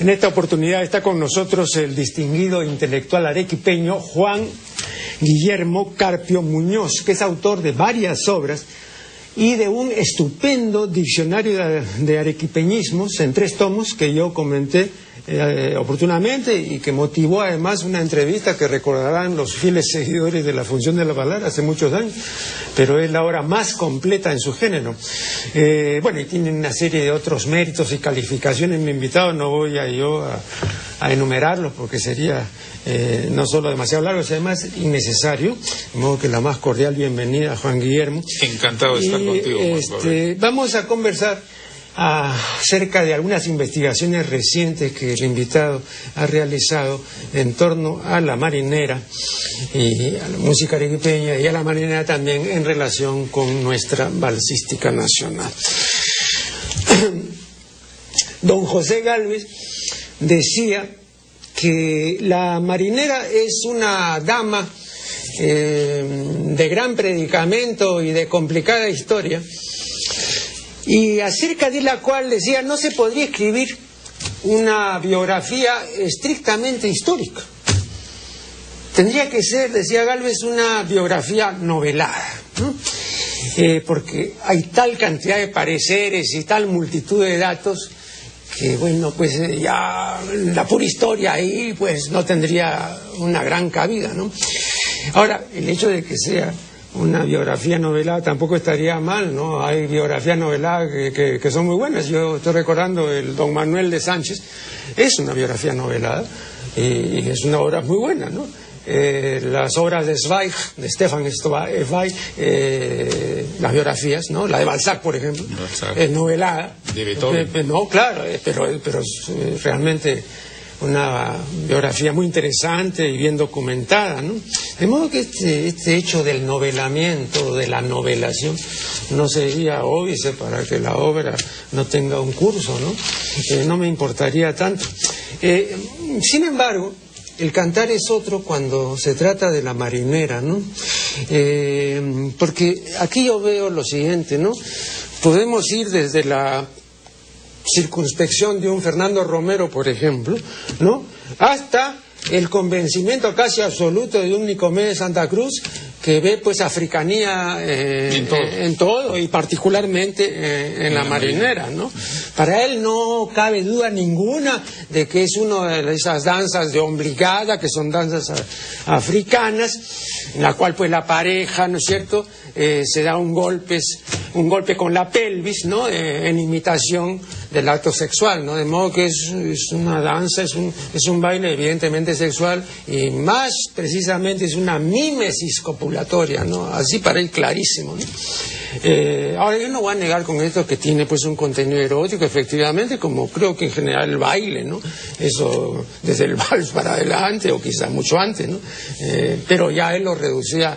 En esta oportunidad está con nosotros el distinguido intelectual arequipeño Juan Guillermo Carpio Muñoz, que es autor de varias obras y de un estupendo diccionario de arequipeñismos en 3 tomos que yo comenté oportunamente y que motivó además una entrevista que recordarán los fieles seguidores de la Función de la Palabra hace muchos años, pero es la obra más completa en su género. Bueno, y tiene una serie de otros méritos y calificaciones. Mi invitado, no voy a enumerarlos porque sería no solo demasiado largo, sino además innecesario. De modo que la más cordial bienvenida, Juan Guillermo. Encantado de estar contigo, Juan. Vamos a conversar acerca de algunas investigaciones recientes que el invitado ha realizado en torno a la marinera y a la música arequipeña y a la marinera también en relación con nuestra balsística nacional. Don José Gálvez decía que la marinera es una dama de gran predicamento y de complicada historia, y acerca de la cual decía no se podría escribir una biografía estrictamente histórica. Tendría que ser, decía Gálvez, una biografía novelada, ¿no? Porque hay tal cantidad de pareceres y tal multitud de datos que, bueno, pues ya la pura historia ahí pues no tendría una gran cabida, ¿no? Ahora, el hecho de que sea una biografía novelada tampoco estaría mal, ¿no? Hay biografías noveladas que son muy buenas. Yo estoy recordando el Don Manuel de Sánchez, es una biografía novelada y es una obra muy buena, ¿no? Las obras de Zweig, de Stefan Zweig, las biografías, ¿no? La de Balzac, por ejemplo, es novelada. De Beethoven. No, claro, pero es realmente una biografía muy interesante y bien documentada, ¿no? De modo que este hecho del novelamiento, de la novelación, no sería óbice para que la obra no tenga un curso, ¿no? No me importaría tanto. Sin embargo, el cantar es otro cuando se trata de la marinera, ¿no? Porque aquí yo veo lo siguiente, ¿no? Podemos ir desde la circunspección de un Fernando Romero, por ejemplo, ¿no? Hasta el convencimiento casi absoluto de un Nicomé de Santa Cruz, que ve pues africanía en todo y particularmente en la marinera, ¿no? Para él no cabe duda ninguna de que es una de esas danzas de obligada, que son danzas africanas, en la cual pues la pareja, ¿no es cierto?, se da un golpe con la pelvis, ¿no?, en imitación del acto sexual, ¿no? De modo que es una danza, es un baile evidentemente sexual y más precisamente es una mímesis copulatoria, ¿no? Así para él clarísimo, ¿no? Ahora yo no voy a negar con esto que tiene pues un contenido erótico, efectivamente, como creo que en general el baile, ¿no? Eso desde el vals para adelante o quizá mucho antes, ¿no? Pero ya él lo reducía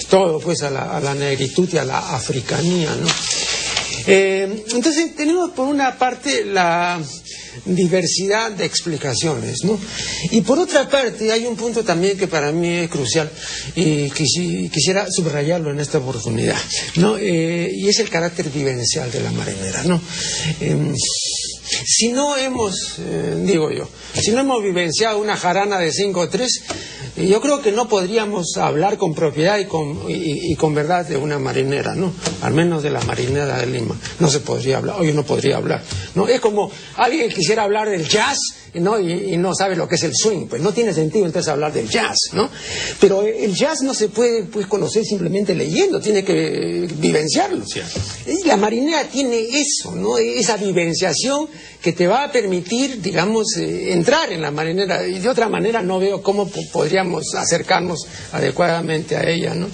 todo pues a la negritud y a la africanía, ¿no? Entonces tenemos por una parte la diversidad de explicaciones, ¿no? Y por otra parte hay un punto también que para mí es crucial y quisiera subrayarlo en esta oportunidad, ¿no? Y es el carácter vivencial de la marinera, ¿no? Si no hemos, si no hemos vivenciado una jarana de 5-3, yo creo que no podríamos hablar con propiedad y con verdad de una marinera, ¿no? Al menos de la marinera de Lima. No se podría hablar, o yo no podría hablar, ¿no? Es como alguien que quisiera hablar del jazz, ¿no? Y no sabe lo que es el swing, pues no tiene sentido entonces hablar del jazz, ¿no? Pero el jazz no se puede pues conocer simplemente leyendo, tiene que vivenciarlo. Sí. Y la marinera tiene eso, ¿no? Esa vivenciación que te va a permitir, digamos, entrar en la marinera, y de otra manera no veo cómo podríamos acercarnos adecuadamente a ella, ¿no?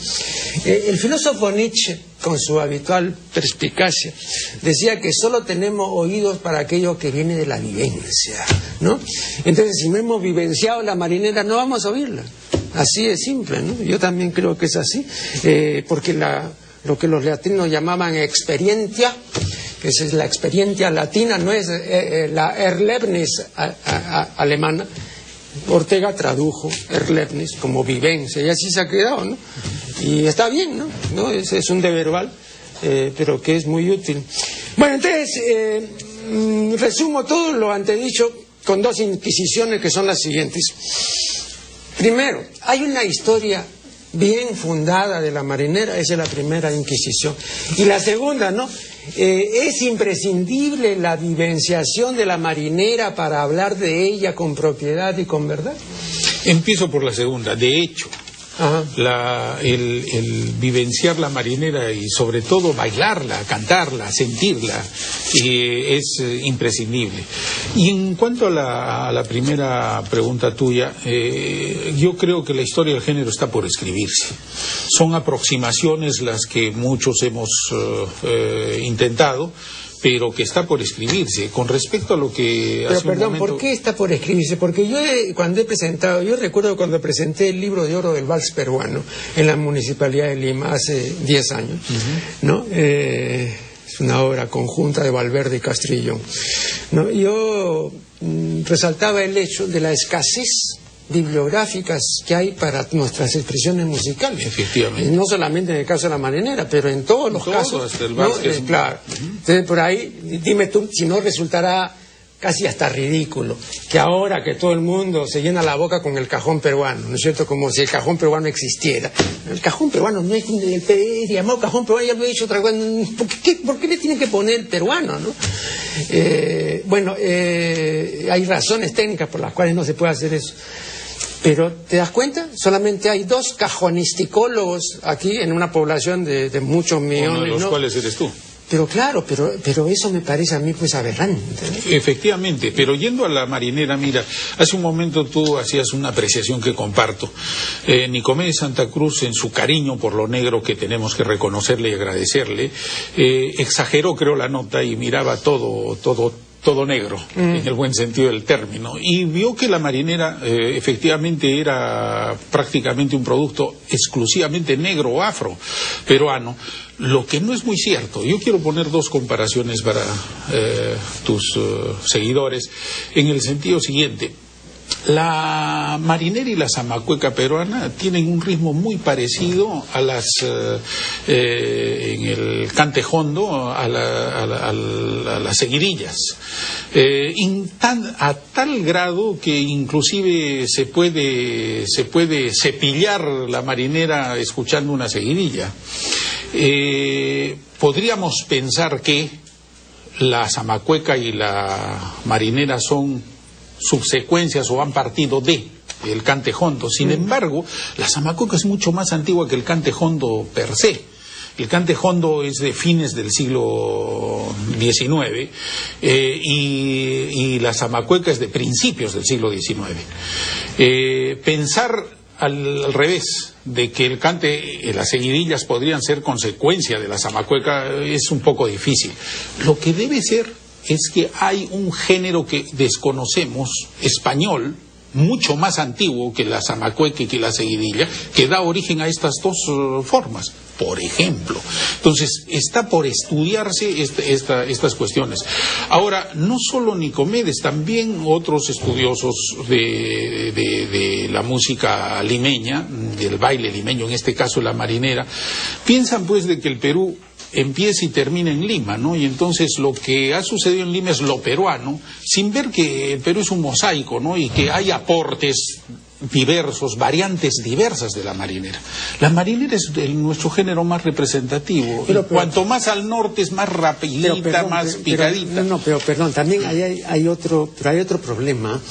El filósofo Nietzsche, con su habitual perspicacia, decía que solo tenemos oídos para aquello que viene de la vivencia, ¿no? Entonces, si no hemos vivenciado la marinera, no vamos a oírla. Así de simple, ¿no? Yo también creo que es así, porque lo que los latinos llamaban experiencia, que es la experiencia latina, no es la Erlebnis alemana. Ortega tradujo Erlebnis como vivencia y así se ha quedado, ¿no? Y está bien, ¿no? Es un de verbal, pero que es muy útil. Bueno, entonces resumo todo lo antedicho con dos inquisiciones que son las siguientes. Primero, hay una historia bien fundada de la marinera, esa es la primera inquisición. Y la segunda, ¿no? Es imprescindible la vivenciación de la marinera para hablar de ella con propiedad y con verdad. Empiezo por la segunda. De hecho, el vivenciar la marinera y sobre todo bailarla, cantarla, sentirla, es imprescindible. Y en cuanto a la primera pregunta tuya, yo creo que la historia del género está por escribirse. Son aproximaciones las que muchos hemos intentado, pero que está por escribirse. Con respecto a lo que pero perdón, ¿por qué está por escribirse? Porque yo recuerdo cuando presenté el libro de oro del vals peruano en la Municipalidad de Lima hace 10 años, ¿no? Es una obra conjunta de Valverde y Castrillón, ¿no? Yo resaltaba el hecho de la escasez bibliográficas que hay para nuestras expresiones musicales. Efectivamente. No solamente en el caso de la marinera, pero en todos los casos. Hasta el vals, ¿no? Claro. Entonces, por ahí, dime tú, si no resultará casi hasta ridículo que ahora que todo el mundo se llena la boca con el cajón peruano, ¿no es cierto? Como si el cajón peruano existiera. El cajón peruano no es el llamado cajón peruano, ya lo he dicho otra vez. ¿Por qué le tienen que poner peruano, no? Hay razones técnicas por las cuales no se puede hacer eso. Pero, ¿te das cuenta? Solamente hay 2 cajonisticólogos aquí en una población de muchos millones. Uno de los cuales eres tú. Pero claro, pero eso me parece a mí pues aberrante, ¿no? Efectivamente, pero yendo a la marinera, mira, hace un momento tú hacías una apreciación que comparto. Nicomé de Santa Cruz, en su cariño por lo negro que tenemos que reconocerle y agradecerle, exageró, creo, la nota y miraba todo negro, en el buen sentido del término, y vio que la marinera efectivamente era prácticamente un producto exclusivamente negro o afro peruano, lo que no es muy cierto. Yo quiero poner 2 comparaciones para tus seguidores, en el sentido siguiente. La marinera y la zamacueca peruana tienen un ritmo muy parecido a las en el cante jondo a las seguidillas, a tal grado que inclusive se puede cepillar la marinera escuchando una seguidilla. Podríamos pensar que la zamacueca y la marinera son subsecuencias o han partido de el cante jondo. Sin embargo, la zamacueca es mucho más antigua que el cante jondo per se. El cante jondo es de fines del siglo XIX y la zamacueca es de principios del siglo XIX. Pensar al revés, de que el cante, las seguidillas podrían ser consecuencia de la zamacueca, es un poco difícil. Lo que debe ser es que hay un género que desconocemos, español, mucho más antiguo que la zamacueca y que la seguidilla, que da origen a estas 2 formas, por ejemplo. Entonces, está por estudiarse estas cuestiones. Ahora, no solo Nicomedes, también otros estudiosos de la música limeña, del baile limeño, en este caso la marinera, piensan pues de que el Perú empieza y termina en Lima, ¿no? Y entonces lo que ha sucedido en Lima es lo peruano, sin ver que el Perú es un mosaico, ¿no? Y que hay aportes diversos, variantes diversas de la marinera. La marinera es nuestro género más representativo. Pero, cuanto más al norte es más rapidita, más picadita. Pero perdón, también hay otro problema,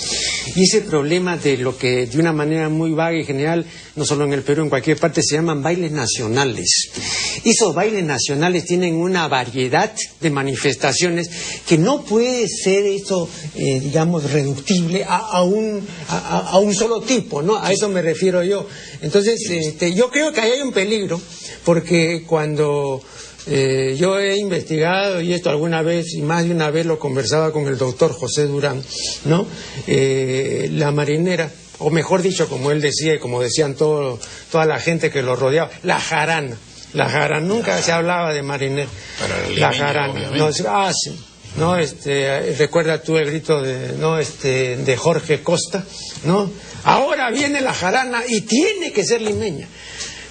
y ese problema de lo que de una manera muy vaga y general, no solo en el Perú, en cualquier parte, se llaman bailes nacionales. Esos bailes nacionales tienen una variedad de manifestaciones que no puede ser eso, digamos, reductible a un solo tipo, ¿no? A eso me refiero yo. Entonces, yo creo que ahí hay un peligro, porque cuando yo he investigado, y esto alguna vez, y más de una vez lo conversaba con el doctor José Durán, ¿no? La marinera, o mejor dicho, como él decía y como decían toda la gente que lo rodeaba, la jarana. La jarana, nunca se hablaba de marinera. La jarana, no, sí. ¿No? Recuerda tú el grito de Jorge Costa, ¿no? Ahora viene la jarana y tiene que ser limeña,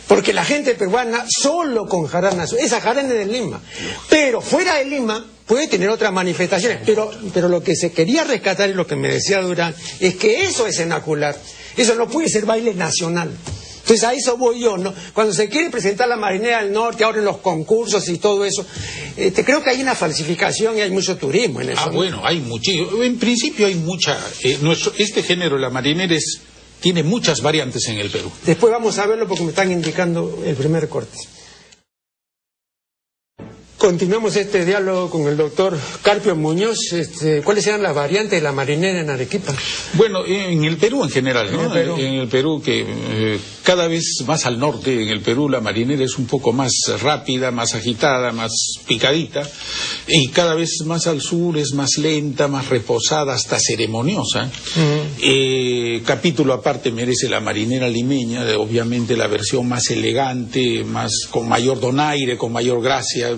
porque la gente peruana solo con jarana, esa jarana es de Lima, pero fuera de Lima puede tener otras manifestaciones, pero lo que se quería rescatar y lo que me decía Durán es que eso es cenacular, eso no puede ser baile nacional. Entonces a eso voy yo, ¿no? Cuando se quiere presentar la Marinera del Norte, ahora en los concursos y todo eso, creo que hay una falsificación y hay mucho turismo en eso. ¿No? Bueno, hay muchísimo. En principio hay mucha. Este género, la marinera, tiene muchas variantes en el Perú. Después vamos a verlo porque me están indicando el primer corte. Continuamos este diálogo con el doctor Carpio Muñoz. ¿Cuáles eran las variantes de la marinera en Arequipa? Bueno, en el Perú en general, ¿no? En el Perú, que cada vez más al norte, en el Perú la marinera es un poco más rápida, más agitada, más picadita, y cada vez más al sur es más lenta, más reposada, hasta ceremoniosa. Capítulo aparte merece la marinera limeña, obviamente la versión más elegante, con mayor donaire, con mayor gracia.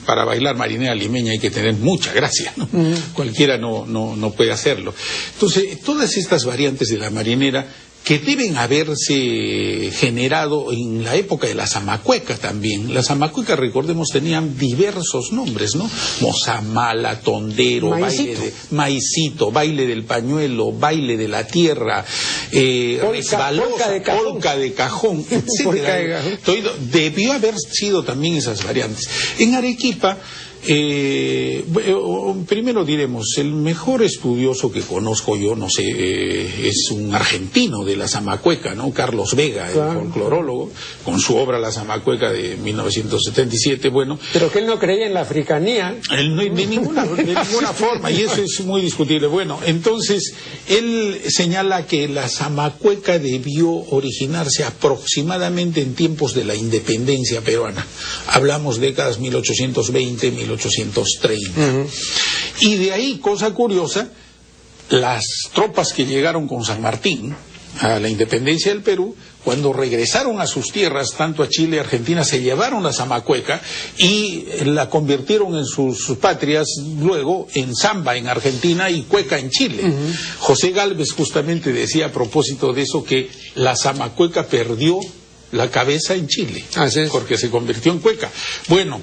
Para bailar marinera limeña hay que tener mucha gracia, ¿no? Cualquiera no puede hacerlo. Entonces, todas estas variantes de la marinera que deben haberse generado en la época de la zamacueca también. Las zamacuecas, recordemos, tenían diversos nombres, ¿no? Mozamala, tondero, maicito, baile del pañuelo, baile de la tierra, resbalosa, polca de cajón, etcétera. Debió haber sido también esas variantes. En Arequipa, primero diremos, el mejor estudioso que conozco yo, no sé, es un argentino de la zamacueca, ¿no? Carlos Vega, claro, el folclorólogo, con su obra La Zamacueca de 1977, bueno. Pero que él no creía en la africanía. Él no, de ninguna forma, y eso es muy discutible. Bueno, entonces, él señala que la zamacueca debió originarse aproximadamente en tiempos de la independencia peruana. Hablamos décadas 1820, 1830. Y de ahí, cosa curiosa, las tropas que llegaron con San Martín a la independencia del Perú, cuando regresaron a sus tierras, tanto a Chile y Argentina, se llevaron la zamacueca y la convirtieron en sus patrias luego en samba en Argentina y cueca en Chile. José Gálvez justamente decía a propósito de eso que la zamacueca perdió la cabeza en Chile, porque se convirtió en cueca. Bueno,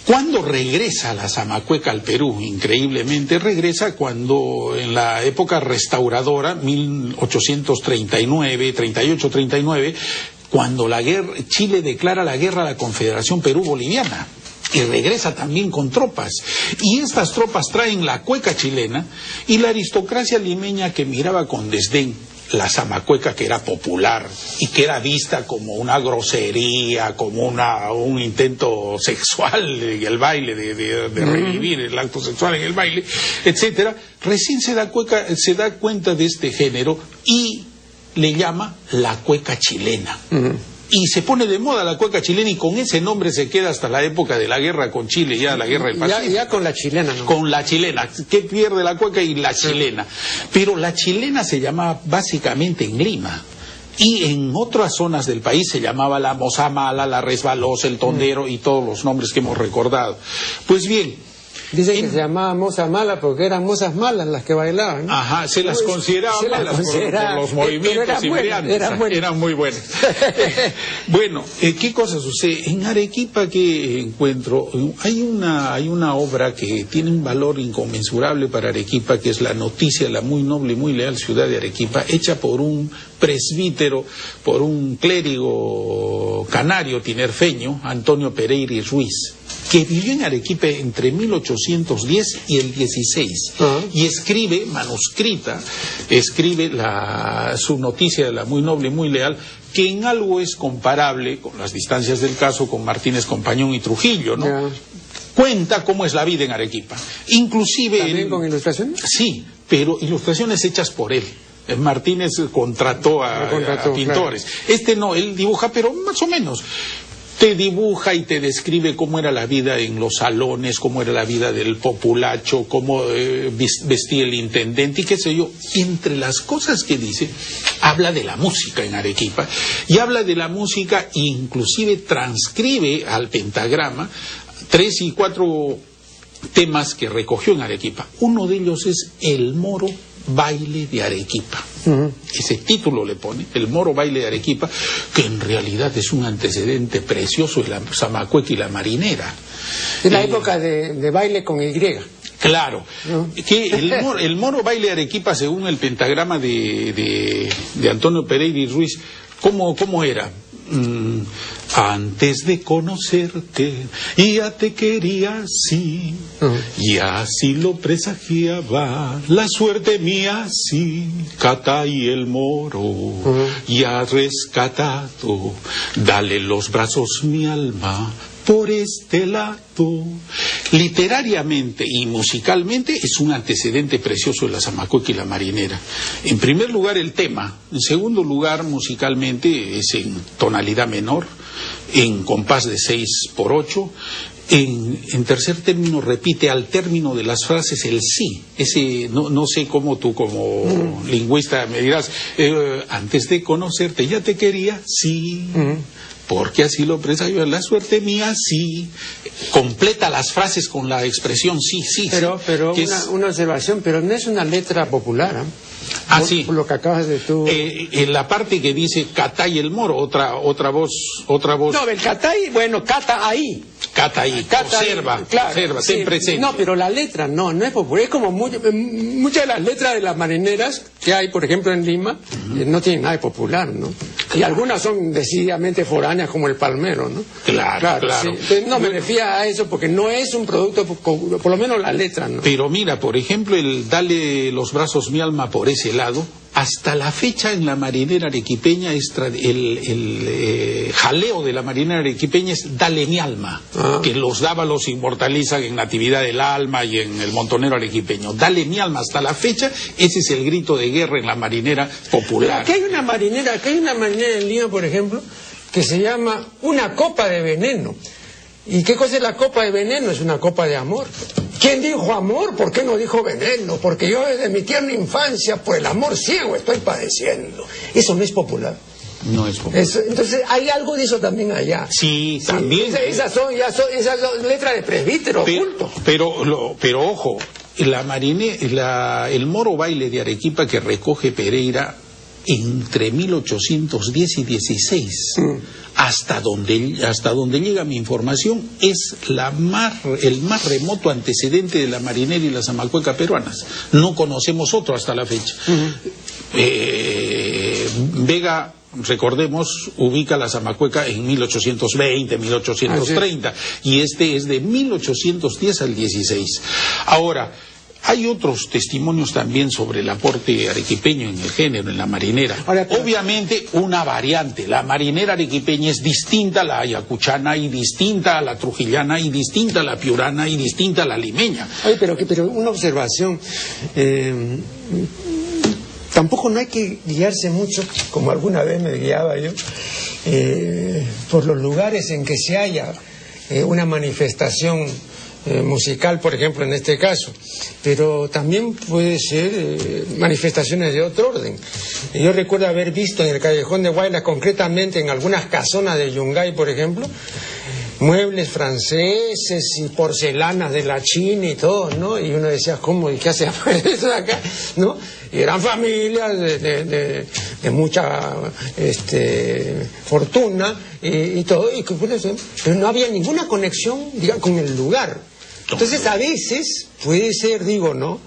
¿cuándo regresa la zamacueca al Perú? Increíblemente regresa cuando en la época restauradora, 1839, 38-39, cuando Chile declara la guerra a la Confederación Perú-Boliviana. Y regresa también con tropas. Y estas tropas traen la cueca chilena y la aristocracia limeña, que miraba con desdén la zamacueca, que era popular y que era vista como una grosería, como un intento sexual en el baile, de revivir el acto sexual en el baile, etcétera, recién se da cuenta de este género y le llama la cueca chilena. Y se pone de moda la cueca chilena y con ese nombre se queda hasta la época de la guerra con Chile, ya la guerra del Pacífico. Ya con la chilena, ¿no? Con la chilena, que pierde la cueca y la chilena. Pero la chilena se llamaba básicamente en Lima. Y en otras zonas del país se llamaba la mozamala, la resbalosa, el tondero y todos los nombres que hemos recordado. Pues bien, dicen que se llamaba moza mala porque eran mozas malas las que bailaban, ¿no? Ajá, se las consideraba malas por los movimientos y variantes. Eran muy buenas. Bueno, ¿qué cosa sucede? En Arequipa, que encuentro, hay una obra que tiene un valor inconmensurable para Arequipa, que es La Noticia, la muy noble y muy leal ciudad de Arequipa, hecha por un presbítero, por un clérigo canario tinerfeño, Antonio Pereira y Ruiz, que vivió en Arequipa entre 1810 y el 16, y escribe, manuscrita, su noticia de la muy noble y muy leal, que en algo es comparable, con las distancias del caso, con Martínez Compañón y Trujillo, ¿no? Cuenta cómo es la vida en Arequipa. Inclusive... ¿También con ilustraciones? Sí, pero ilustraciones hechas por él. Martínez contrató a pintores. Claro. Él dibuja, pero más o menos. Te dibuja y te describe cómo era la vida en los salones, cómo era la vida del populacho, cómo vestía el intendente y qué sé yo. Y entre las cosas que dice, habla de la música en Arequipa, y habla de la música e inclusive transcribe al pentagrama 3 y 4 temas que recogió en Arequipa. Uno de ellos es El Moro Baile de Arequipa. Ese título le pone, el Moro Baile de Arequipa, que en realidad es un antecedente precioso de la Zamacueca y la Marinera. Es la época de baile con Y. Claro, que el Moro Baile de Arequipa, según el pentagrama de Antonio Pereira y Ruiz, ¿cómo era? Antes de conocerte ya te quería así, y así lo presagiaba la suerte mía, sí. Catay el Moro ya rescatado, dale los brazos mi alma por este lado. Literariamente y musicalmente es un antecedente precioso de la Zamacueca y la Marinera. En primer lugar el tema, en segundo lugar musicalmente es en tonalidad menor, en compás de 6/8. En tercer término repite al término de las frases el sí. Ese no sé cómo tú como lingüista me dirás, antes de conocerte ya te quería, sí. Porque así lo presagió la suerte mía, sí. Completa las frases con la expresión sí. Pero una observación, pero no es una letra popular, ¿eh? Sí. Por lo que acabas de tú. En la parte que dice Catay el Moro, otra voz. No, el Catay, bueno, cata ahí. Cata ahí, observa, claro, observa, ten presente. No, pero la letra no es popular. Es como muchas de las letras de las marineras que hay, por ejemplo, en Lima, no tienen nada de popular, ¿no? Y algunas son decididamente foráneas, como el Palmero, ¿no? Claro. Sí. Entonces, no me refiero a eso porque no es un producto, por lo menos la letra, ¿no? Pero mira, por ejemplo, el dale los brazos mi alma por ese lado, hasta la fecha en la marinera arequipeña el jaleo de la marinera arequipeña es dale mi alma, que los dávalos inmortalizan en Natividad del Alma y en el montonero arequipeño. Dale mi alma, hasta la fecha ese es el grito de guerra en la marinera popular. Aquí hay una marinera en Lima, por ejemplo, que se llama Una copa de veneno. ¿Y qué cosa es la copa de veneno? Es una copa de amor. ¿Quién dijo amor? ¿Por qué no dijo veneno? Porque yo desde mi tierna infancia por el amor ciego estoy padeciendo. Eso no es popular. No es popular. Entonces hay algo de eso también allá. Sí, también. Esas son letras de presbítero oculto. Pero ojo, el Moro Baile de Arequipa que recoge Pereira entre 1810 y 16, hasta donde llega mi información, es el más remoto antecedente de la marinera y la zamacueca peruanas. No conocemos otro hasta la fecha. Vega, recordemos, ubica la zamacueca en 1820, 1830, y este es de 1810 al 16. Ahora, hay otros testimonios también sobre el aporte arequipeño en el género, en la marinera. Obviamente una variante. La marinera arequipeña es distinta a la ayacuchana y distinta a la trujillana y distinta a la piurana y distinta a la limeña. Oye, pero una observación. Tampoco no hay que guiarse mucho, como alguna vez me guiaba yo, por los lugares en que se haya una manifestación musical, por ejemplo, en este caso, pero también puede ser manifestaciones de otro orden. Yo recuerdo haber visto en el Callejón de Guaylas, concretamente en algunas casonas de Yungay, por ejemplo, muebles franceses y porcelanas de la China y todo, ¿no? Y uno decía, ¿cómo? ¿Y qué hace eso de acá? ¿No? Y eran familias de mucha fortuna y todo, pero no había ninguna conexión, digamos, con el lugar. Entonces, a veces puede ser, ¿no?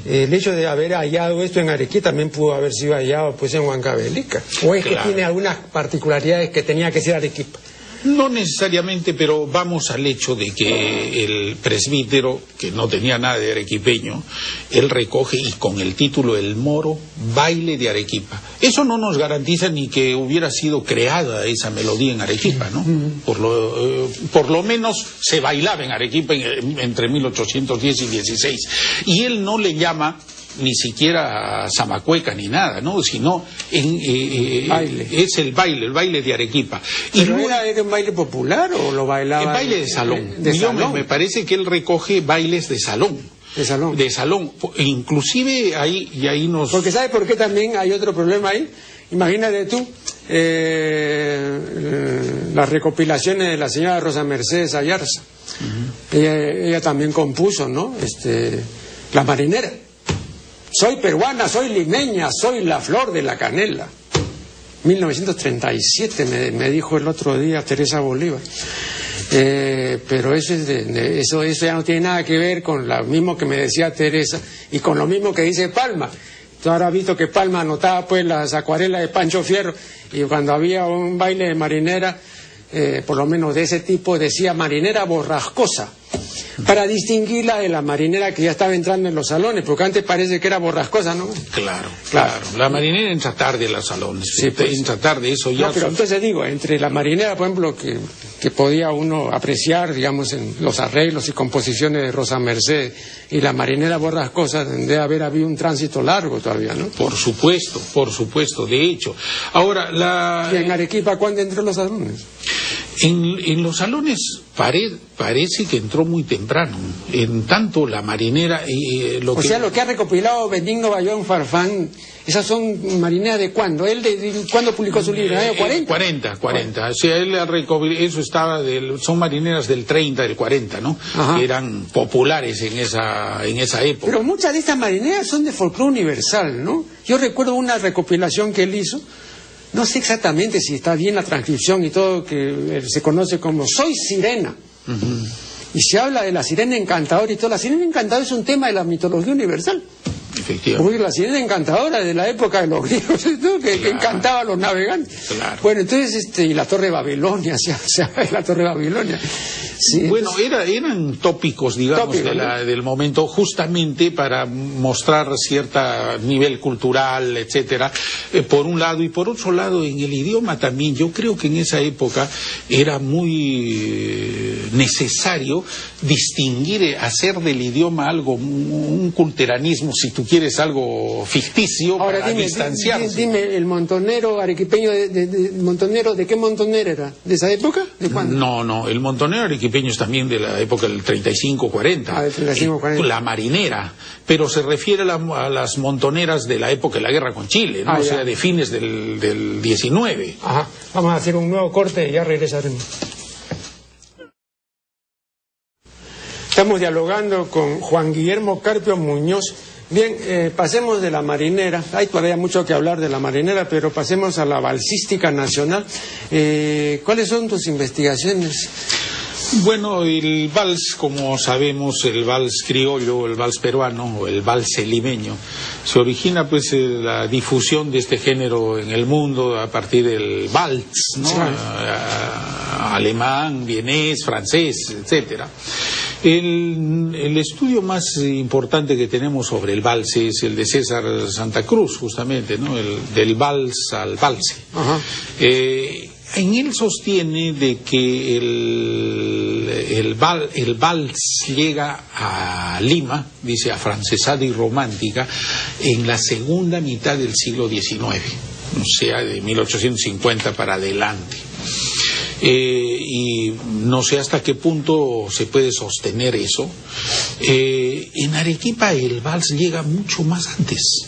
El hecho de haber hallado esto en Arequipa también pudo haber sido hallado pues en Huancavelica. O es que tiene algunas particularidades que tenía que ser Arequipa. No necesariamente, pero vamos al hecho de que el presbítero, que no tenía nada de arequipeño, él recoge y con el título El Moro Baile de Arequipa. Eso no nos garantiza ni que hubiera sido creada esa melodía en Arequipa, ¿no? Por lo menos se bailaba en Arequipa entre 1810 y 16. Y él no le llama ni siquiera zamacueca ni nada, ¿no? Sino es el baile de Arequipa. ¿Pero era un baile popular o lo bailaba? El baile de salón. Me parece que él recoge bailes de salón. De salón. Inclusive ahí nos... Porque ¿sabes por qué también hay otro problema ahí? Imagínate tú las recopilaciones de la señora Rosa Mercedes Ayarza. Ella también compuso, ¿no? La marinera. soy peruana, soy limeña, soy la flor de la canela. 1937 me dijo el otro día Teresa Bolívar. Pero eso eso ya no tiene nada que ver con lo mismo que me decía Teresa y con lo mismo que dice Palma. Tú ahora has visto que Palma anotaba pues las acuarelas de Pancho Fierro, y cuando había un baile de marinera, por lo menos de ese tipo, decía marinera borrascosa, para distinguirla de la marinera que ya estaba entrando en los salones, porque antes parece que era borrascosa, ¿no? Claro. La marinera entra tarde en los salones, sí, pues, entra tarde, eso ya... No, pero entonces digo, entre la marinera, por ejemplo, que podía uno apreciar, digamos, en los arreglos y composiciones de Rosa Merced, y la marinera borrascosa, debe haber habido un tránsito largo todavía, ¿no? Por supuesto, de hecho. Ahora, ¿Y en Arequipa cuándo entró en los salones? En los salones parece que entró muy temprano, en tanto la marinera... lo que ha recopilado Benigno Bayón Farfán, esas son marineras de ¿cuándo? ¿Cuándo publicó su libro? ¿En el 40? 40. O sea, él eso estaba son marineras del 30, del 40, ¿no? Que eran populares en esa época. Pero muchas de estas marineras son de folclore universal, ¿no? Yo recuerdo una recopilación que él hizo. No sé exactamente si está bien la transcripción y todo, que se conoce como Soy Sirena. Y se habla de la sirena encantadora y todo. La sirena encantadora es un tema de la mitología universal. Efectivamente. Porque la sirena encantadora de la época de los griegos, ¿no? que encantaba a los navegantes. Claro. Bueno, entonces, y la Torre de Babilonia, se habla de la Torre de Babilonia. Sí, bueno, eran tópicos, digamos, del momento, justamente para mostrar cierto nivel cultural, etcétera, por un lado, y por otro lado, en el idioma también. Yo creo que en esa época era muy necesario distinguir, hacer del idioma algo, un culteranismo, si tú quieres, algo ficticio. Ahora, para distanciarse. Dime, el montonero arequipeño, montonero, ¿de qué montonero era? ¿De esa época? ¿De cuándo? No, el montonero arequipeño es también de la época del 35-40. Del 35-40. La marinera, pero se refiere a las montoneras de la época de la guerra con Chile, ¿no? O sea, de fines del 19. Ajá, vamos a hacer un nuevo corte y ya regresaremos. Estamos dialogando con Juan Guillermo Carpio Muñoz. Bien, pasemos de la marinera. Hay todavía mucho que hablar de la marinera, pero pasemos a la balsística nacional. ¿Cuáles son tus investigaciones? Bueno, el vals, como sabemos, el vals criollo, el vals peruano, o el vals limeño, se origina pues la difusión de este género en el mundo a partir del vals, ¿no? Sí. Alemán, vienés, francés, etcétera. El estudio más importante que tenemos sobre el vals es el de César Santa Cruz, justamente, ¿no? Del vals al valse. En él sostiene de que el vals llega a Lima, dice, afrancesada y romántica, en la segunda mitad del siglo XIX, o sea, de 1850 para adelante. Y no sé hasta qué punto se puede sostener eso. En Arequipa el vals llega mucho más antes.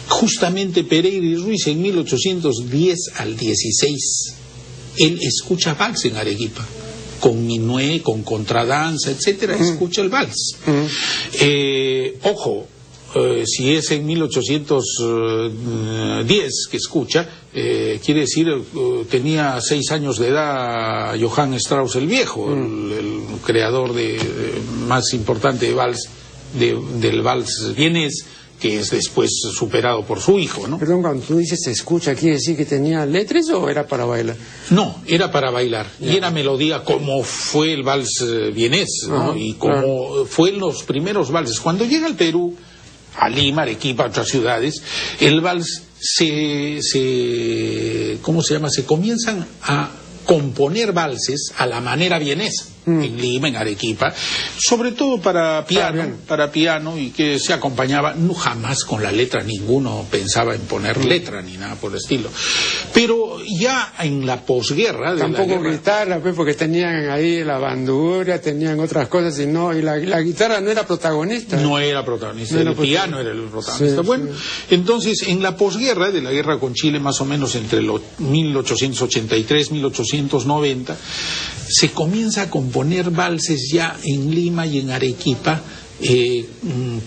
Justamente Pereira y Ruiz en 1810 al 16, él escucha vals en Arequipa, con minué, con contradanza, etcétera, escucha el vals. Ojo, si es en 1810 que escucha, quiere decir, tenía 6 años de edad Johann Strauss el Viejo, el creador más importante de vals, del vals vienés, que es después superado por su hijo, ¿no? Perdón, cuando tú dices se escucha, ¿quiere decir que tenía letras o era para bailar? No, era para bailar, y era melodía como fue el vals vienés, ¿no? Y como fue en los primeros valses. Cuando llega al Perú, a Lima, Arequipa, otras ciudades, el vals ¿cómo se llama? Se comienzan a componer valses a la manera vienesa. En Lima, en Arequipa, sobre todo para piano, y que se acompañaba, no jamás con la letra, ninguno pensaba en poner letra ni nada por el estilo. Pero ya en la posguerra... Tampoco guitarra, pues, porque tenían ahí la bandurria, tenían otras cosas, y la guitarra no era protagonista. No era protagonista, el piano era el protagonista. Sí, bueno, entonces, en la posguerra de la guerra con Chile, más o menos entre los 1883 y 1890, se comienza a componer valses ya en Lima y en Arequipa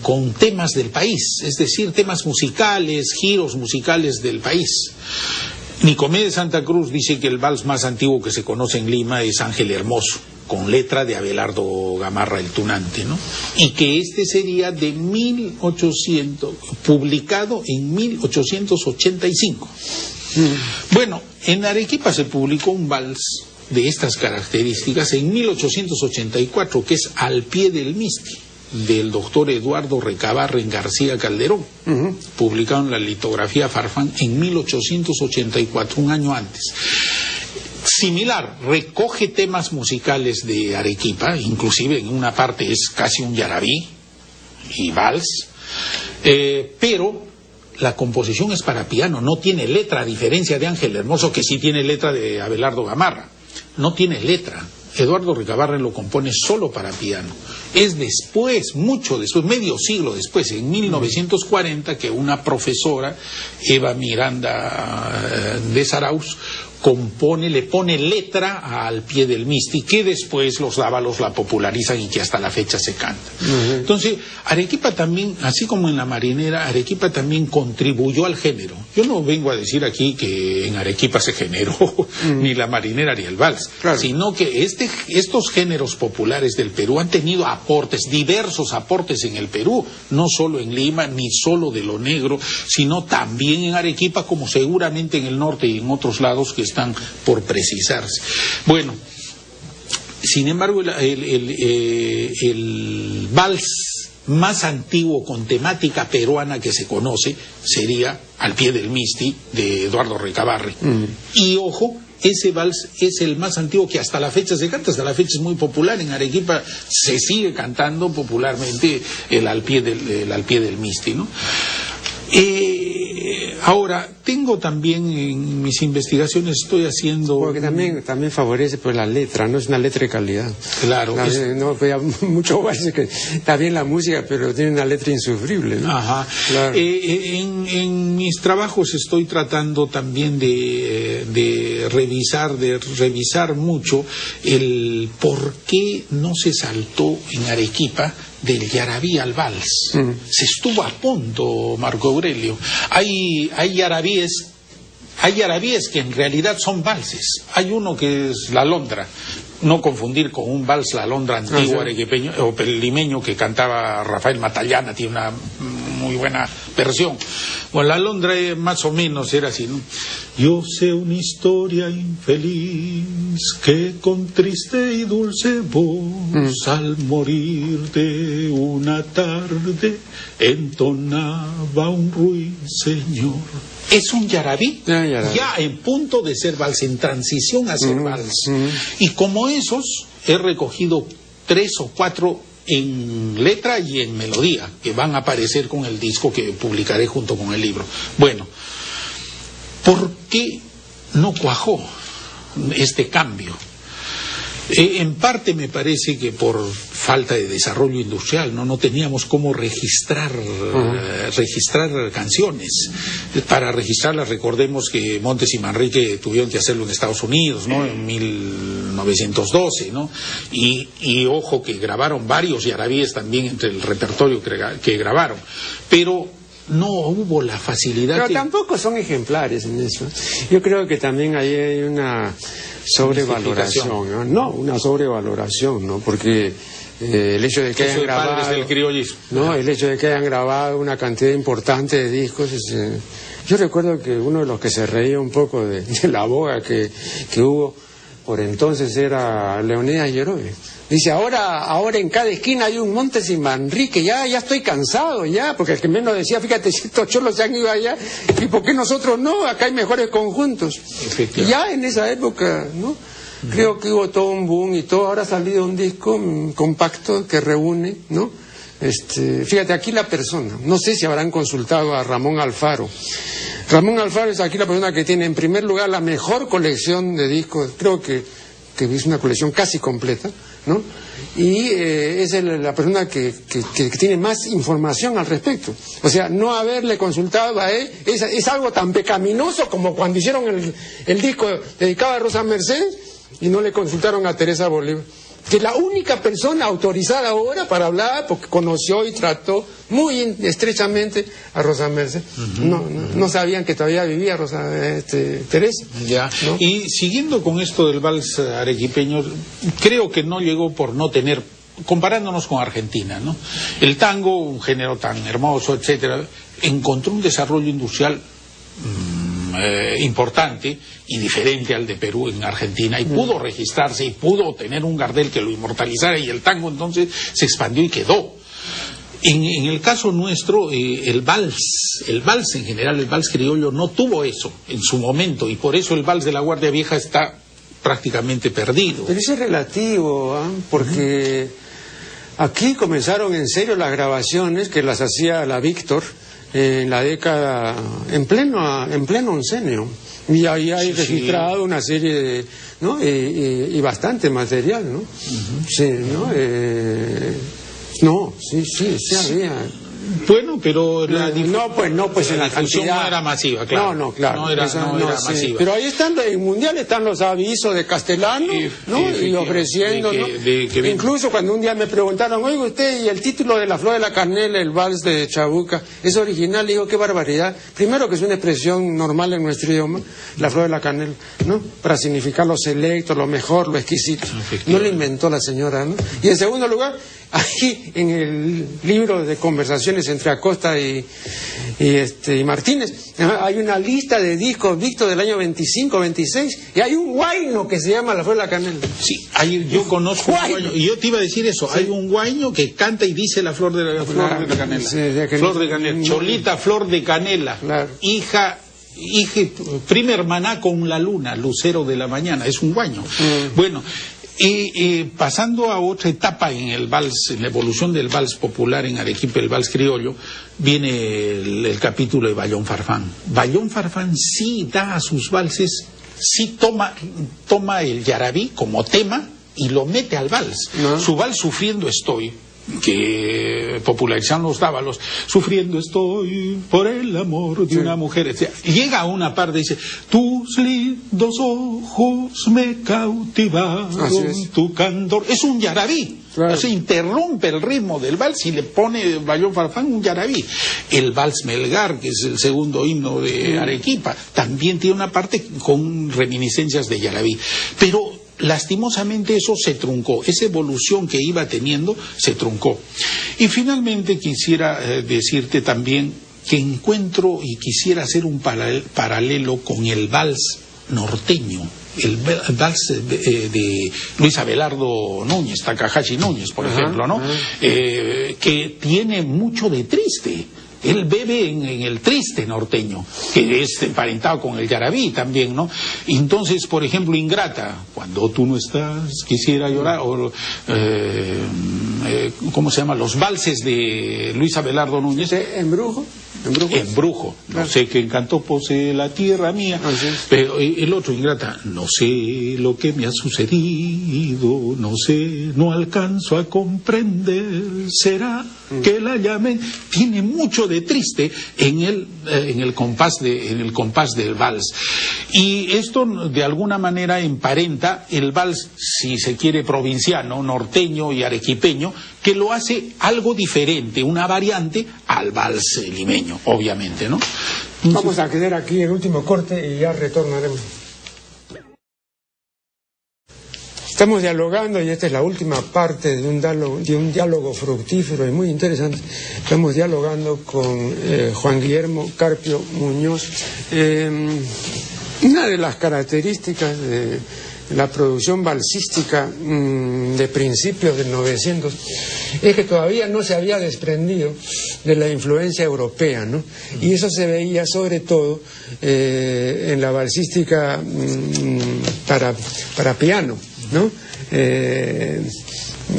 con temas del país, es decir, temas musicales, giros musicales del país. Nicomé de Santa Cruz dice que el vals más antiguo que se conoce en Lima es Ángel Hermoso, con letra de Abelardo Gamarra el Tunante, ¿no? Y que este sería de 1800, publicado en 1885. Bueno, en Arequipa se publicó un vals de estas características en 1884, que es Al pie del Misti, del doctor Eduardo Recabarren García Calderón, publicado en la litografía Farfán en 1884, un año antes. Similar, recoge temas musicales de Arequipa, inclusive en una parte es casi un yarabí y vals, pero la composición es para piano, no tiene letra, a diferencia de Ángel Hermoso, que sí tiene letra de Abelardo Gamarra. No tiene letra. Eduardo Recabarren lo compone solo para piano. Es después, mucho después, medio siglo después, en 1940, que una profesora, Eva Miranda de Zarauz, le pone letra a Al pie del Misti, que después los dávalos la popularizan y que hasta la fecha se canta. Entonces, Arequipa también, así como en La Marinera, Arequipa también contribuyó al género. Yo no vengo a decir aquí que en Arequipa se generó ni La Marinera ni el vals, sino que estos géneros populares del Perú han tenido aportes, diversos aportes en el Perú, no solo en Lima, ni solo de lo negro, sino también en Arequipa, como seguramente en el norte y en otros lados que están por precisarse. Bueno, sin embargo, el vals más antiguo con temática peruana que se conoce sería Al pie del Misti, de Eduardo Recabarren. Y ojo, ese vals es el más antiguo que hasta la fecha se canta, hasta la fecha es muy popular. En Arequipa se sigue cantando popularmente el Al pie del Misti, ¿no? Ahora, tengo también en mis investigaciones, estoy haciendo... Porque también favorece pues la letra, ¿no? Es una letra de calidad. Claro. No, pues, mucho parece que está bien la música, pero tiene una letra insufrible, ¿no? Ajá. Claro. En mis trabajos estoy tratando también de revisar mucho el por qué no se saltó en Arequipa del yarabí al vals. Se estuvo a punto, Marco Aurelio. Hay yarabíes que en realidad son valses. Hay uno que es la alondra, no confundir con un vals, la alondra antiguo arequipeño o limeño que cantaba Rafael Matallana, tiene una muy buena versión. Bueno, la alondra más o menos era así, ¿no? Yo sé una historia infeliz que con triste y dulce voz al morir de una tarde entonaba un ruiseñor. Es un yarabí, ya en punto de ser vals, en transición a ser vals. Y como esos, he recogido 3 o 4 en letra y en melodía, que van a aparecer con el disco que publicaré junto con el libro. Bueno, ¿por qué no cuajó este cambio? En parte me parece que por falta de desarrollo industrial, no teníamos cómo registrar canciones. Para registrarlas, recordemos que Montes y Manrique tuvieron que hacerlo en Estados Unidos, ¿no? En 1912, ¿no? Y ojo que grabaron varios yarabíes también entre el repertorio que grabaron, pero no hubo la facilidad. Pero tampoco son ejemplares en eso. Yo creo que también ahí hay una sobrevaloración, ¿no? Una sobrevaloración, ¿no? Porque el hecho de que hayan grabado, del criollismo, ¿no? El hecho de que hayan grabado una cantidad importante de discos, yo recuerdo que uno de los que se reía un poco de la boga que hubo por entonces era Leonidas Yerobe. Dice, ahora en cada esquina hay un Montes y Manrique, ya estoy cansado ya, porque el que menos decía, fíjate, si estos cholos se han ido allá, ¿y por qué nosotros no? Acá hay mejores conjuntos. Y ya en esa época, ¿no? Creo que hubo todo un boom y todo. Ahora ha salido un disco compacto que reúne, ¿no? Fíjate, aquí la persona, no sé si habrán consultado a Ramón Alfaro. Ramón Alfaro es aquí la persona que tiene en primer lugar la mejor colección de discos, creo que es una colección casi completa, ¿no? Y es la persona que tiene más información al respecto. O sea, no haberle consultado a él es algo tan pecaminoso como cuando hicieron el disco dedicado a Rosa Mercedes y no le consultaron a Teresa Bolívar. que la única persona autorizada ahora para hablar, porque conoció y trató muy estrechamente a Rosa Merced. No sabían que todavía vivía Teresa. Ya. ¿No? Y siguiendo con esto del vals arequipeño, creo que no llegó por no tener, comparándonos con Argentina, ¿no? El tango, un género tan hermoso, etcétera, encontró un desarrollo industrial importante y diferente al de Perú en Argentina, y pudo registrarse y pudo tener un Gardel que lo inmortalizara, y el tango entonces se expandió y quedó. En el caso nuestro, el vals en general, el vals criollo no tuvo eso en su momento, y por eso el vals de la Guardia Vieja está prácticamente perdido. Pero eso es relativo, porque aquí comenzaron en serio las grabaciones que las hacía la Víctor en la década, en pleno oncenio, y ahí hay registrado una serie de, ¿no? Y bastante material, ¿no? Sí, ¿no? No, sí había. Bueno, pero en la difusión no era masiva, claro. No, claro. No era masiva. Pero ahí están, en Mundial están los avisos de Castellano, ¿no? Y ofreciendo, ¿no? Incluso cuando un día me preguntaron, oiga usted, y el título de La Flor de la Canela, el vals de Chabuca, ¿es original? Le digo, qué barbaridad. Primero que es una expresión normal en nuestro idioma, La Flor de la Canela, ¿no? Para significar lo selecto, lo mejor, lo exquisito. No lo inventó la señora, ¿no? Y en segundo lugar, aquí en el libro de conversaciones entre Acosta y Martínez hay una lista de discos Víctor del año 25, 26, y hay un guayno que se llama La Flor de la Canela. Sí, yo conozco un guayno, y yo te iba a decir eso, sí. Hay un guayno que canta y dice la flor de la canela. Sí, flor de canela, Cholita Flor de Canela, claro. Hija, prima hermana con la luna, lucero de la mañana, es un guayno. Bueno, y pasando a otra etapa en el vals, en la evolución del vals popular en Arequipa, el vals criollo, viene el capítulo de Bayón Farfán. Bayón Farfán sí da a sus valses, sí toma el yarabí como tema y lo mete al vals. Su vals Sufriendo Estoy, que popularizaron los dávalos, sufriendo estoy por el amor de una mujer, etc. Llega a una parte y dice, tus lindos ojos me cautivaron, tu candor. Es un yarabí. Claro. Se interrumpe el ritmo del vals y le pone Bayón Farfán un yarabí. El vals Melgar, que es el segundo himno de Arequipa, también tiene una parte con reminiscencias de yarabí. Pero lastimosamente eso se truncó, esa evolución que iba teniendo se truncó. Y finalmente quisiera decirte también que encuentro y quisiera hacer un paralelo con el vals norteño, el vals de Luis Abelardo Núñez, Takahashi Núñez, por ejemplo, ¿no? Que tiene mucho de triste. Él bebe en el triste norteño, que es emparentado con el yarabí también, ¿no? Entonces, por ejemplo, Ingrata, cuando tú no estás, quisiera llorar, o ¿cómo se llama? Los valses de Luis Abelardo Núñez. ¿Embrujo? Embrujo. No sé qué encanto posee la tierra mía. Pero el otro, Ingrata, no sé lo que me ha sucedido, no sé, no alcanzo a comprender, será que la llamen. Tiene mucho de triste en el compás del vals, y esto de alguna manera emparenta el vals, si se quiere, provinciano, norteño y arequipeño, que lo hace algo diferente, una variante al vals limeño, obviamente, ¿no? Entonces, vamos a quedar aquí el último corte y ya retornaremos. Estamos dialogando, y esta es la última parte de un diálogo fructífero y muy interesante. Estamos dialogando con Juan Guillermo Carpio Muñoz. Una de las características de la producción valsística de principios del 900 es que todavía no se había desprendido de la influencia europea, ¿no? Y eso se veía sobre todo en la valsística para piano, ¿no?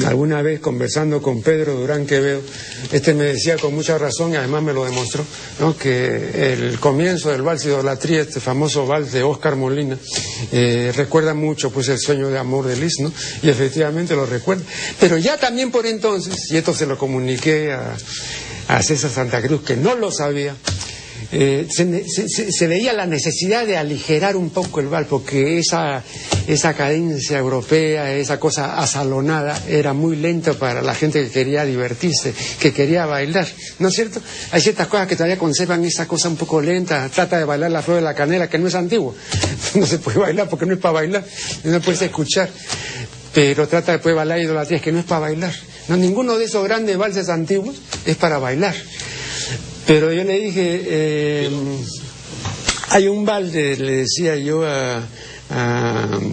Alguna vez conversando con Pedro Durán Quevedo, me decía con mucha razón, y además me lo demostró, ¿no? Que el comienzo del vals Idolatría, este famoso vals de Óscar Molina, recuerda mucho pues el Sueño de Amor de Liszt, ¿no? Y efectivamente lo recuerda. Pero ya también por entonces, y esto se lo comuniqué a César Santa Cruz, que no lo sabía, se veía la necesidad de aligerar un poco el vals, porque esa cadencia europea, esa cosa asalonada, era muy lento para la gente que quería divertirse, que quería bailar, ¿no es cierto? Hay ciertas cosas que todavía conservan esa cosa un poco lenta. Trata de bailar La Flor de la Canela, que no es antiguo, no se puede bailar porque no es para bailar, no puedes escuchar, pero trata de poder bailar Idolatría, que no es para bailar. No, ninguno de esos grandes valses antiguos es para bailar. Pero yo le dije, hay un vals, le decía yo a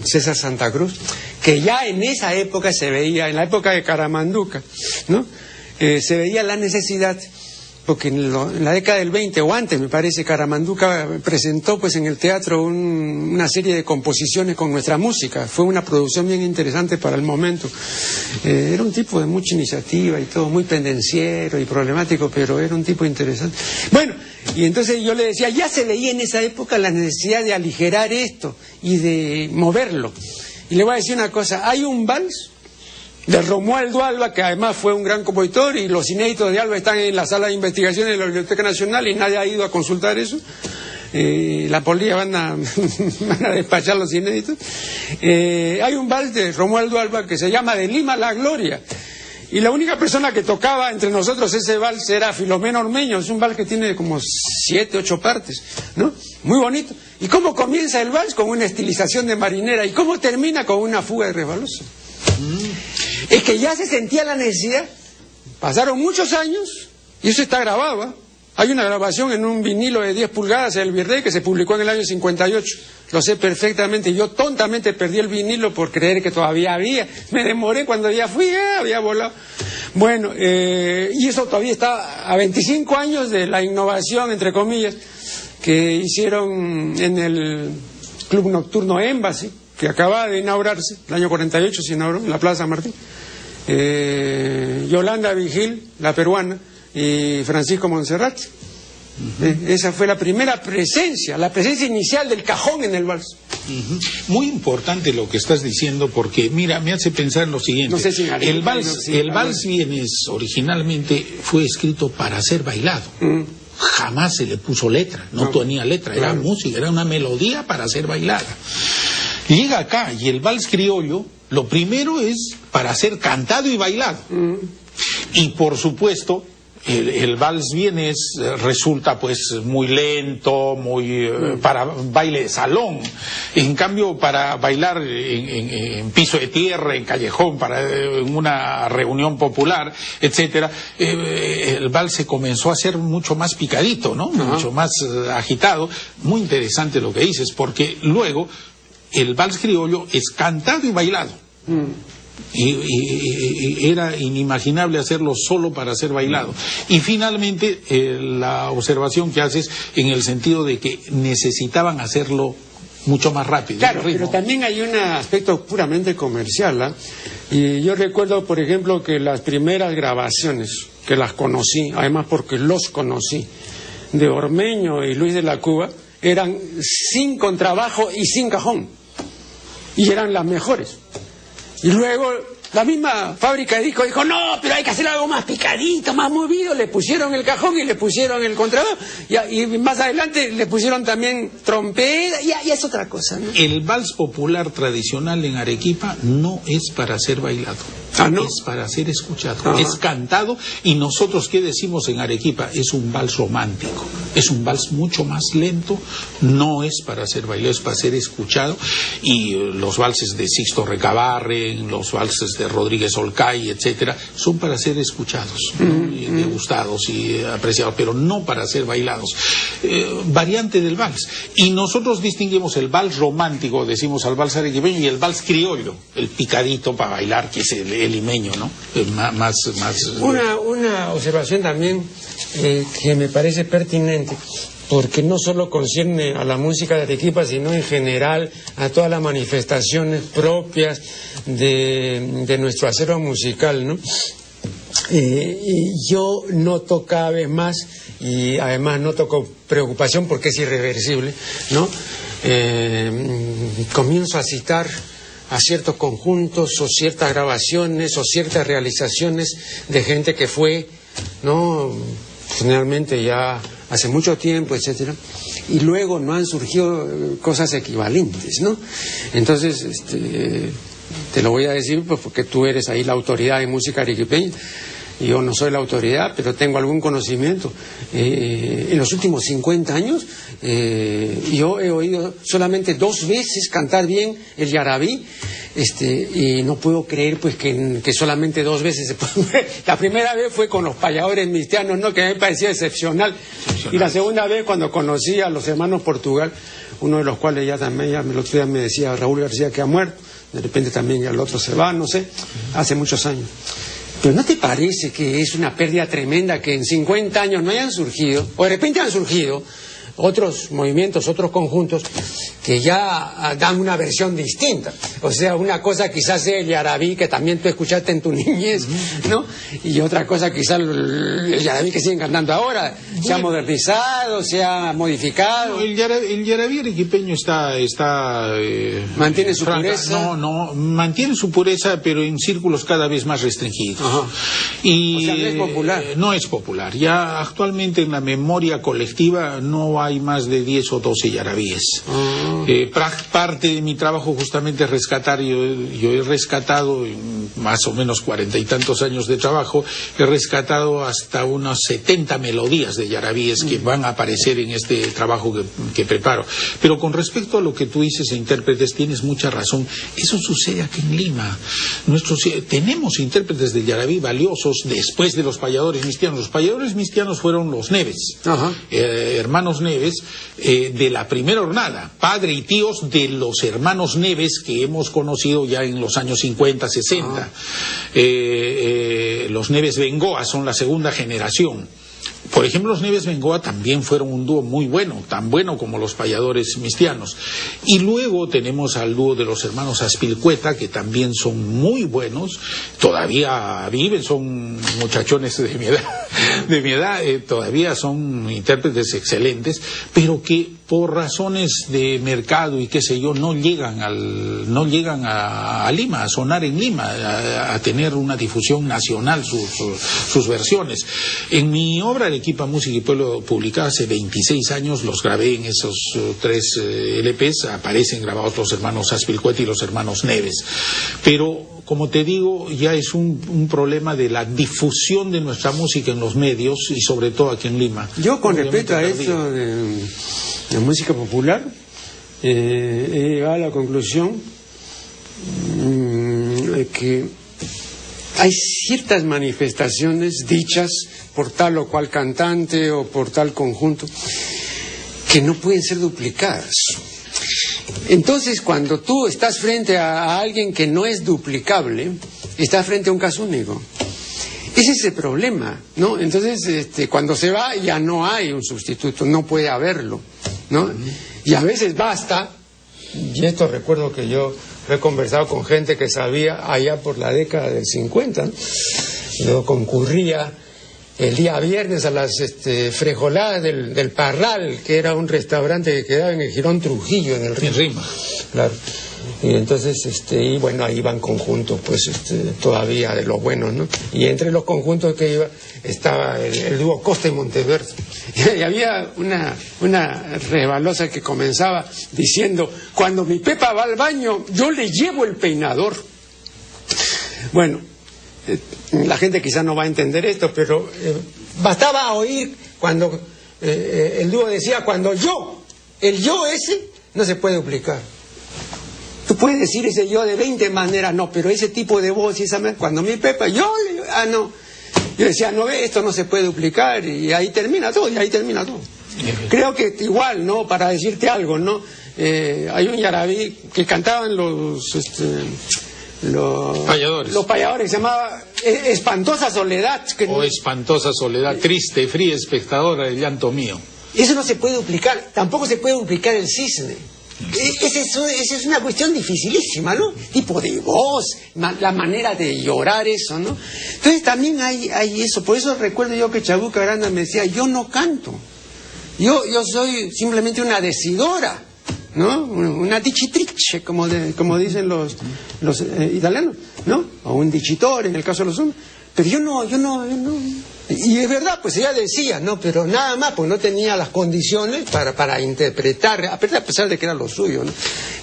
César Santa Cruz, que ya en esa época se veía, en la época de Caramanduca, ¿no? Se veía la necesidad, porque en la década del 20 o antes, me parece, Caramanduca presentó pues en el teatro una serie de composiciones con nuestra música. Fue una producción bien interesante para el momento. Era un tipo de mucha iniciativa y todo, muy pendenciero y problemático, pero era un tipo interesante. Bueno, y entonces yo le decía, ya se veía en esa época la necesidad de aligerar esto y de moverlo. Y le voy a decir una cosa, hay un vals de Romualdo Alba, que además fue un gran compositor, y los inéditos de Alba están en la sala de investigación de la Biblioteca Nacional y nadie ha ido a consultar eso. La policía van a despachar los inéditos. Hay un vals de Romualdo Alba que se llama De Lima a la Gloria, y la única persona que tocaba entre nosotros ese vals era Filomeno Ormeño. Es un vals que tiene como 7, 8 partes, ¿no? Muy bonito. ¿Y cómo comienza el vals? Con una estilización de marinera. ¿Y cómo termina? Con una fuga de resbalosa. Es que ya se sentía la necesidad. Pasaron muchos años y eso está grabado, ¿eh? Hay una grabación en un vinilo de 10 pulgadas del Virrey que se publicó en el año 58. Lo sé perfectamente. Yo tontamente perdí el vinilo por creer que todavía había. Me demoré, cuando ya fui, había volado. Bueno, y eso todavía está a 25 años de la innovación, entre comillas, que hicieron en el Club Nocturno Embassy, que acaba de inaugurarse, el año 48 se inauguró, en la Plaza San Martín. Yolanda Vigil, la peruana, y Francisco Monserrat. Esa fue la primera presencia, la presencia inicial del cajón en el vals. Muy importante lo que estás diciendo, porque mira, me hace pensar en lo siguiente. No sé si el vals vienes originalmente fue escrito para ser bailado. Jamás se le puso letra, no tenía letra, era música, era una melodía para ser bailada. Llega acá y el vals criollo, lo primero es para ser cantado y bailado. Y por supuesto, el vals vienes resulta pues muy lento, muy para baile de salón. En cambio, para bailar en piso de tierra, en callejón, en una reunión popular, etcétera, el vals se comenzó a hacer mucho más picadito, ¿no? Mucho más agitado. Muy interesante lo que dices, porque luego el vals criollo es cantado y bailado. Y era inimaginable hacerlo solo para ser bailado. Y finalmente, la observación que haces en el sentido de que necesitaban hacerlo mucho más rápido. Claro, pero también hay un aspecto puramente comercial, ¿eh? Y yo recuerdo, por ejemplo, que las primeras grabaciones, que las conocí, además porque los conocí, de Ormeño y Luis de la Cuba, eran sin contrabajo y sin cajón. Y eran las mejores. Y luego la misma fábrica de discos dijo, no, pero hay que hacer algo más picadito, más movido. Le pusieron el cajón y le pusieron el contrabajo. Y más adelante le pusieron también trompeta. Y es otra cosa, ¿no? El vals popular tradicional en Arequipa no es para ser bailado. ¿No? Es para ser escuchado. Es cantado. Y nosotros, ¿qué decimos en Arequipa? Es un vals romántico. Es un vals mucho más lento. No es para ser bailado, es para ser escuchado. Y los valses de Sixto Recabarren, los valses de Rodríguez Olcay, etcétera, son para ser escuchados, ¿no? Y degustados y apreciados, pero no para ser bailados. Variante del vals. Y nosotros distinguimos el vals romántico, decimos al vals arequipeño, y el vals criollo, el picadito para bailar, que es el limeño, ¿no? Más... Una observación también que me parece pertinente, porque no solo concierne a la música de Arequipa, sino en general a todas las manifestaciones propias de nuestro acervo musical, ¿no? Y yo noto cada vez más, y además noto con preocupación porque es irreversible, ¿no? Comienzo a citar a ciertos conjuntos o ciertas grabaciones o ciertas realizaciones de gente que fue, ¿no?, generalmente ya hace mucho tiempo, etcétera, y luego no han surgido cosas equivalentes, ¿no? Entonces, te lo voy a decir pues, porque tú eres ahí la autoridad en música arequipeña. Yo no soy la autoridad, pero tengo algún conocimiento. En los últimos 50 años, yo he oído solamente 2 veces cantar bien el yarabí, y no puedo creer pues que solamente 2 veces se puede. La primera vez fue con los payadores mistianos, ¿no? Que a mí me parecía excepcional. Y la segunda vez cuando conocí a los hermanos Portugal, uno de los cuales el otro día me decía Raúl García que ha muerto, de repente también ya el otro se va, no sé, hace muchos años. Pero ¿no te parece que es una pérdida tremenda que en 50 años no hayan surgido, o de repente han surgido, otros movimientos, otros conjuntos que ya dan una versión distinta? O sea, una cosa quizás sea el yarabí que también tú escuchaste en tu niñez, ¿no? Y otra cosa quizás el yarabí que siguen cantando ahora, se ha modernizado, se ha modificado. No, el yarabí arequipeño mantiene su pureza. No, mantiene su pureza, pero en círculos cada vez más restringidos. Ajá. Y o sea, no es popular. No es popular. Ya actualmente en la memoria colectiva no hay más de 10 o 12 yarabíes. Parte de mi trabajo justamente es rescatar, yo he rescatado más o menos 40 y tantos años de trabajo, he rescatado hasta unas 70 melodías de yarabíes que van a aparecer en este trabajo que preparo. Pero con respecto a lo que tú dices de intérpretes, tienes mucha razón. Eso sucede aquí en Lima. Tenemos intérpretes de yarabí valiosos después de los payadores mistianos. Los payadores mistianos fueron los Neves, hermanos Neves, de la primera hornada, padre y tíos de los hermanos Neves que hemos conocido ya en los años 50, 60. Los Neves Bengoa son la segunda generación. Por ejemplo, los Neves Bengoa también fueron un dúo muy bueno, tan bueno como los payadores mistianos. Y luego tenemos al dúo de los hermanos Aspilcueta, que también son muy buenos, todavía viven, son muchachones de mi edad, todavía son intérpretes excelentes, pero que por razones de mercado y qué sé yo, no llegan a Lima, a sonar en Lima, a tener una difusión nacional sus versiones. En mi obra Arequipa Música y Pueblo, publicada hace 26 años, los grabé en esos 3 LPs, aparecen grabados los hermanos Aspilcueta y los hermanos Neves. Pero, como te digo, ya es un problema de la difusión de nuestra música en los medios y sobre todo aquí en Lima. Yo con respecto a eso de música popular, he llegado a la conclusión que hay ciertas manifestaciones dichas por tal o cual cantante o por tal conjunto que no pueden ser duplicadas. Entonces, cuando tú estás frente a alguien que no es duplicable, estás frente a un caso único. Ese es el problema, ¿no? Entonces, cuando se va ya no hay un sustituto, no puede haberlo, ¿no? Y a veces basta, y esto recuerdo que yo he conversado con gente que sabía allá por la década del 50, yo concurría el día viernes a las frejoladas del Parral, que era un restaurante que quedaba en el Girón Trujillo, en el Rima. Claro. Y entonces, y bueno, ahí iban conjuntos, pues, todavía de los buenos, ¿no? Y entre los conjuntos que iba, estaba el dúo Costa y Monteverde. Y había una rebalosa que comenzaba diciendo: cuando mi Pepa va al baño, yo le llevo el peinador. Bueno, la gente quizás no va a entender esto, pero bastaba oír cuando el dúo decía: cuando el yo ese no se puede duplicar. Tú puedes decir ese yo de 20 maneras, no, pero ese tipo de voz y esa manera, cuando mi Pepa, no. Yo decía, no, esto no se puede duplicar, y ahí termina todo. Creo que igual, ¿no? Para decirte algo, ¿no? Hay un yarabí que cantaban los payadores. Los payadores, se llamaba Espantosa Soledad. Espantosa Soledad, triste, fría, espectadora del llanto mío. Eso no se puede duplicar, tampoco se puede duplicar el cisne. Esa es una cuestión dificilísima, ¿no? Tipo de voz, la manera de llorar, eso, ¿no? Entonces también hay eso. Por eso recuerdo yo que Chabuca Aranda me decía: yo no canto, yo soy simplemente una decidora, ¿no? Una dicitrice, como dicen los italianos, ¿no? O un dicitore en el caso de los hombres. Pero yo no Y es verdad, pues ella decía, ¿no? Pero nada más, pues no tenía las condiciones para interpretar, a pesar de que era lo suyo, ¿no?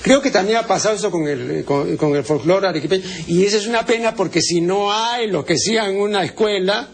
Creo que también ha pasado eso con el folclore arequipeño, y esa es una pena porque si no hay lo que sea en una escuela...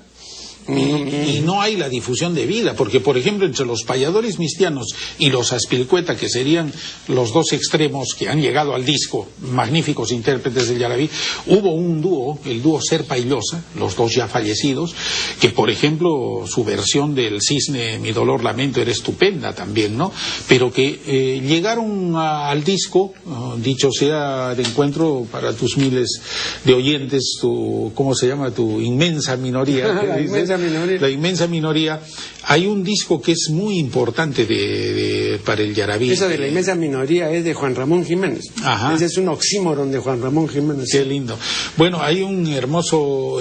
Y no hay la difusión de vida, porque por ejemplo entre los payadores mistianos y los Aspilcueta, que serían los dos extremos que han llegado al disco, magníficos intérpretes del Yarabí, hubo un dúo, el dúo Serpa y Llosa, los dos ya fallecidos, que por ejemplo su versión del Cisne, Mi dolor lamento era estupenda también, ¿no? Pero que llegaron al disco, dicho sea de encuentro para tus miles de oyentes, ¿cómo se llama? Tu inmensa minoría. La inmensa minoría. Hay un disco que es muy importante para el Yarabí. Esa de la inmensa minoría es de Juan Ramón Jiménez. Ajá. Ese es un oxímoron de Juan Ramón Jiménez. Qué lindo. Bueno, hay un hermoso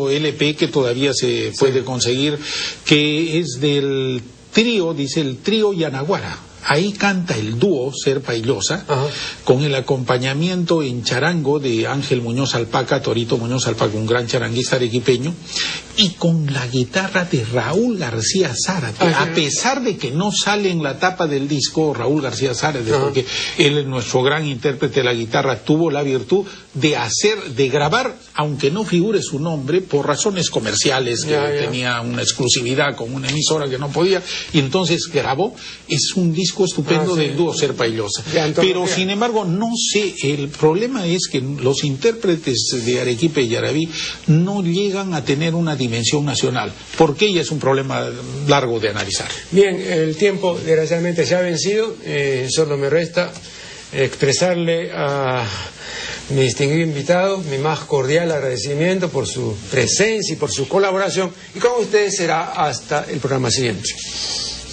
LP que todavía se puede conseguir, que es del trío, dice el trío Yanaguara. Ahí canta el dúo Serpa y Llosa, con el acompañamiento en charango de Ángel Muñoz Alpaca, Torito Muñoz Alpaca, un gran charanguista arequipeño, y con la guitarra de Raúl García Zárate, a pesar de que no sale en la tapa del disco Raúl García Zárate, porque él, nuestro gran intérprete de la guitarra, tuvo la virtud de grabar, aunque no figure su nombre, por razones comerciales, que tenía una exclusividad con una emisora que no podía, y entonces grabó. Es un disco estupendo del dúo Serpa y Llosa. Pero sin embargo, no sé, el problema es que los intérpretes de Arequipa y Yarabí no llegan a tener una dimensión nacional, porque ella es un problema largo de analizar. Bien, el tiempo desgraciadamente se ha vencido, solo me resta expresarle a mi distinguido invitado mi más cordial agradecimiento por su presencia y por su colaboración, y con ustedes será hasta el programa siguiente.